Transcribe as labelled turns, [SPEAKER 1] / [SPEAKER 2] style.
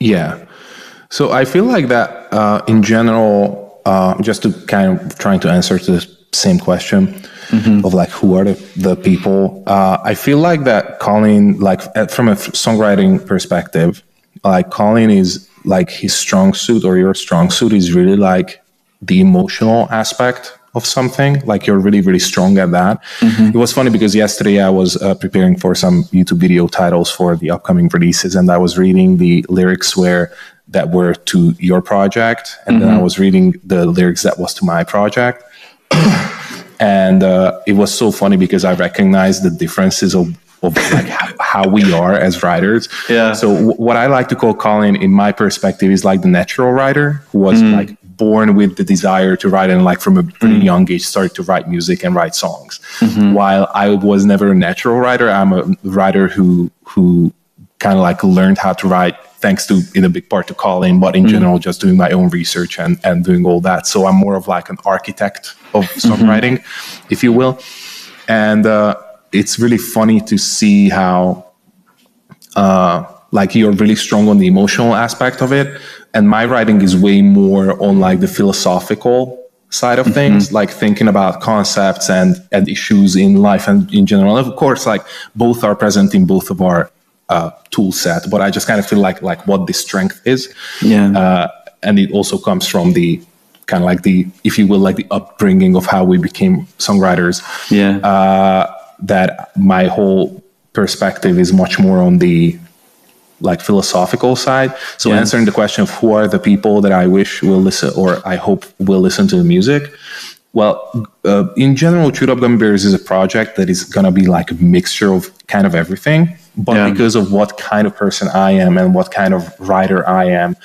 [SPEAKER 1] Yeah. So I feel like that in general, just to kind of trying to answer to the same question of like who are the people, I feel like that Colin, like from a songwriting perspective, like Colin is like his strong suit or your strong suit is really like the emotional aspect of something. Like you're really, really strong at that. It was funny because yesterday I was preparing for some YouTube video titles for the upcoming releases, and I was reading the lyrics that were to your project, and then I was reading the lyrics that was to my project. And it was so funny because I recognized the differences of like how we are as writers.
[SPEAKER 2] Yeah.
[SPEAKER 1] So what I like to call Colin, in my perspective, is like the natural writer who was like born with the desire to write, and like from a pretty young age started to write music and write songs. While I was never a natural writer, I'm a writer who kind of like learned how to write thanks to, in a big part, to Colin, but in general, just doing my own research and doing all that. So I'm more of like an architect of songwriting, if you will. And it's really funny to see how like you're really strong on the emotional aspect of it. And my writing is way more on like the philosophical side of things, like thinking about concepts and issues in life and in general. And of course, like both are present in both of our tool set, but I just kind of feel like what the strength is.
[SPEAKER 2] Yeah.
[SPEAKER 1] And it also comes from the kind of like the, if you will, like the upbringing of how we became songwriters.
[SPEAKER 2] Yeah.
[SPEAKER 1] That my whole perspective is much more on the like philosophical side. So answering the question of who are the people that I wish will listen, or I hope will listen to the music. Well, in general, Chewed Up Gummy Bears is a project that is going to be like a mixture of kind of everything. But because of what kind of person I am and what kind of writer I am,